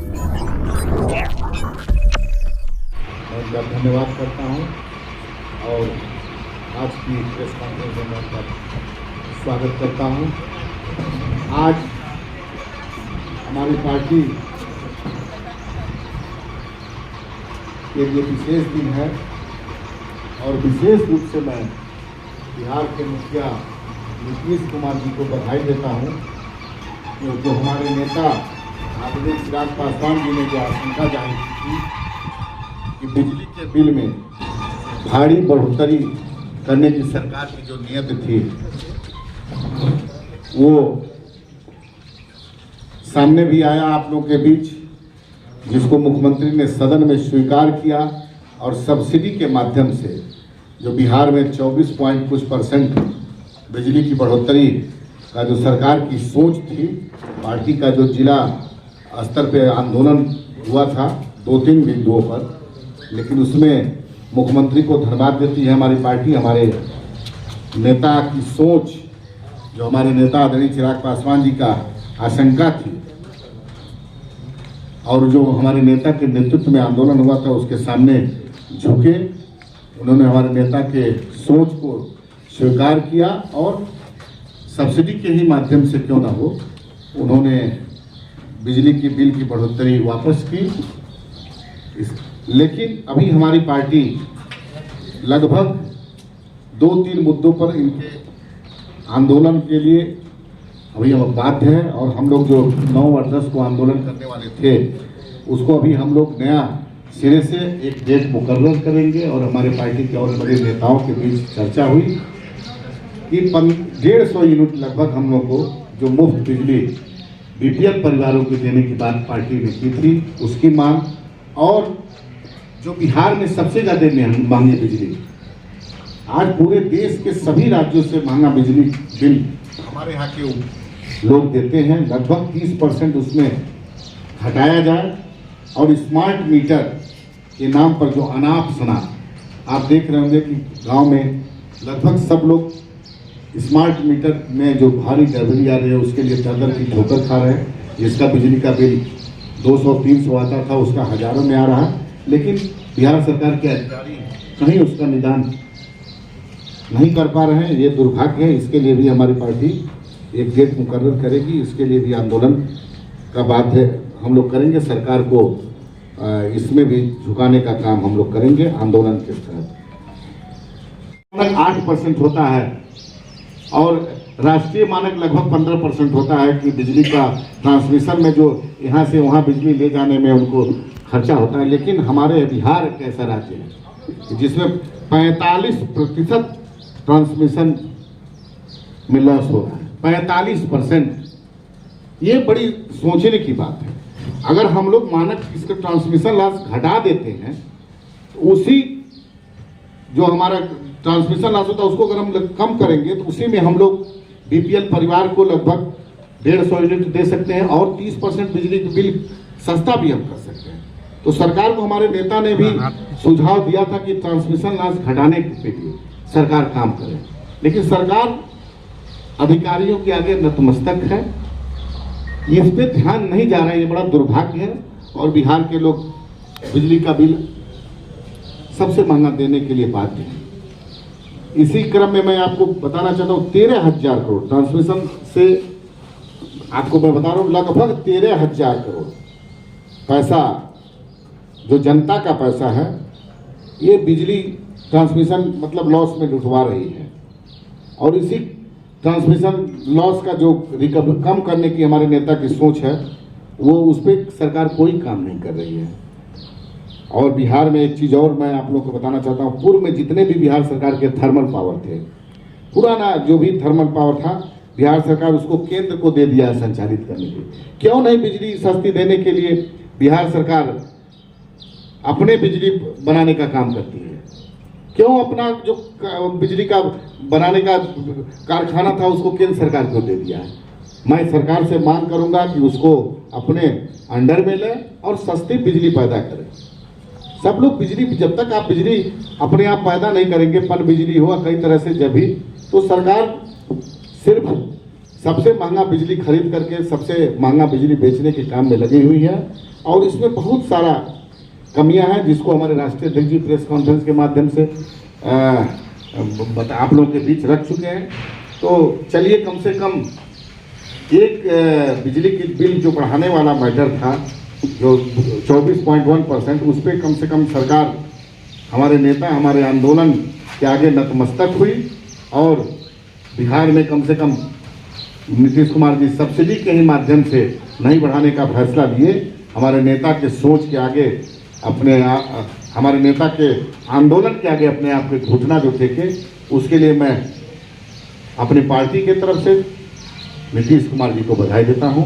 मैं उनका धन्यवाद करता हूं और आज की प्रेस कॉन्फ्रेंस में मैं उनका स्वागत करता हूं। आज हमारी पार्टी के लिए विशेष दिन है और विशेष रूप से मैं बिहार के मुखिया नीतीश कुमार जी को बधाई देता हूं कि जो हमारे नेता आदरणीय चिराग पासवान जी ने जो आशंका जाहिर की थी कि बिजली के बिल में भारी बढ़ोतरी करने की सरकार की जो नीयत थी वो सामने भी आया आप लोगों के बीच, जिसको मुख्यमंत्री ने सदन में स्वीकार किया और सब्सिडी के माध्यम से जो बिहार में 24% बिजली की बढ़ोतरी का जो सरकार की सोच थी, पार्टी का जो जिला स्तर पे आंदोलन हुआ था 2-3 बिंदुओं पर, लेकिन उसमें मुख्यमंत्री को धन्यवाद देती है हमारी पार्टी। हमारे नेता की सोच, जो हमारे नेता आदरणीय चिराग पासवान जी का आशंका थी और जो हमारे नेता के नेतृत्व में आंदोलन हुआ था, उसके सामने झुके। उन्होंने हमारे नेता के सोच को स्वीकार किया और सब्सिडी के ही माध्यम से क्यों ना हो, उन्होंने बिजली की बिल की बढ़ोतरी वापस की। लेकिन अभी हमारी पार्टी लगभग 2-3 मुद्दों पर इनके आंदोलन के लिए अभी हम बाध्य है और हम लोग जो 9 और 10 को आंदोलन करने वाले थे उसको अभी हम लोग नया सिरे से एक डेट मुकर्रर करेंगे और हमारे पार्टी के और बड़े नेताओं के बीच चर्चा हुई कि 150 यूनिट लगभग हम लोग को जो मुफ्त बिजली बीपीएल परिवारों को देने की बात पार्टी ने की थी, उसकी मांग, और जो बिहार में सबसे ज़्यादा महंगी बिजली, आज पूरे देश के सभी राज्यों से महंगा बिजली बिल हमारे यहाँ के लोग देते हैं, लगभग 30% उसमें हटाया जाए और स्मार्ट मीटर के नाम पर जो अनाप शनाप आप देख रहे होंगे कि गांव में लगभग सब लोग स्मार्ट मीटर में जो भारी गड़बड़ी आ रही है उसके लिए दर की ठोकर खा रहे हैं। जिसका बिजली का बिल 200-300 आता था उसका हजारों में आ रहा है, लेकिन बिहार सरकार के अधिकारी कहीं उसका निदान नहीं कर पा रहे हैं। ये दुर्भाग्य है। इसके लिए भी हमारी पार्टी एक डेट मुकर्रर करेगी, इसके लिए भी आंदोलन का बाध्य हम लोग करेंगे। सरकार को इसमें भी झुकाने का काम हम लोग करेंगे आंदोलन के तहत। 8% होता है और राष्ट्रीय मानक लगभग 15% होता है कि बिजली का ट्रांसमिशन में जो यहाँ से वहाँ बिजली ले जाने में उनको खर्चा होता है। लेकिन हमारे बिहार एक ऐसा राज्य है जिसमें 45% ट्रांसमिशन में लॉस हो रहा है। 45%, ये बड़ी सोचने की बात है। अगर हम लोग मानक इसका ट्रांसमिशन लॉस घटा देते हैं तो उसी जो हमारा ट्रांसमिशन लॉस होता है उसको अगर हम कम करेंगे तो उसी में हम लोग बीपीएल परिवार को लगभग 150 यूनिट दे सकते हैं और 30% बिजली के बिल सस्ता भी हम कर सकते हैं। तो सरकार को हमारे नेता ने भी सुझाव दिया था कि ट्रांसमिशन लॉस घटाने के लिए सरकार काम करे, लेकिन सरकार अधिकारियों के आगे नतमस्तक है, इस पे ध्यान नहीं जा रहा है। ये बड़ा दुर्भाग्य है और बिहार के लोग बिजली का बिल सबसे महंगा देने के लिए बाध्य हैं। इसी क्रम में मैं आपको बताना चाहता हूँ 13,000 करोड़ ट्रांसमिशन से, आपको मैं बता रहा हूँ लगभग 13,000 करोड़ पैसा जो जनता का पैसा है, ये बिजली ट्रांसमिशन मतलब लॉस में लुटवा रही है। और इसी ट्रांसमिशन लॉस का जो रिकवर कम करने की हमारे नेता की सोच है, वो उस पर सरकार कोई काम नहीं कर रही है। और बिहार में एक चीज़ और मैं आप लोग को बताना चाहता हूँ, पूर्व में जितने भी बिहार सरकार के थर्मल पावर थे, पुराना जो भी थर्मल पावर था, बिहार सरकार उसको केंद्र को दे दिया है संचालित करने के लिए। क्यों नहीं बिजली सस्ती देने के लिए बिहार सरकार अपने बिजली बनाने का काम करती है? क्यों अपना जो बिजली का बनाने का कारखाना था उसको केंद्र सरकार को दे दिया है? मैं सरकार से मांग करूंगा कि उसको अपने अंडर में ले और सस्ती बिजली पैदा करें। सब लोग बिजली, जब तक आप बिजली अपने आप पैदा नहीं करेंगे, पन बिजली हुआ कई तरह से जब भी, तो सरकार सिर्फ सबसे महंगा बिजली खरीद करके सबसे महंगा बिजली बेचने के काम में लगी हुई है। और इसमें बहुत सारा कमियां हैं जिसको हमारे राष्ट्रीय अध्यक्ष जी प्रेस कॉन्फ्रेंस के माध्यम से आप लोगों के बीच रख चुके हैं। तो चलिए, कम से कम एक बिजली की बिल जो बढ़ाने वाला मैटर था, जो 24.1%, उस पर कम से कम सरकार, हमारे नेता, हमारे आंदोलन के आगे नतमस्तक हुई। और बिहार में कम से कम नीतीश कुमार जी सब्सिडी के ही माध्यम से नहीं बढ़ाने का फैसला लिए। हमारे नेता के सोच के आगे हमारे नेता के आंदोलन के आगे अपने आप के घुटना जो टेके, उसके लिए मैं अपनी पार्टी की तरफ से नीतीश कुमार जी को बधाई देता हूं।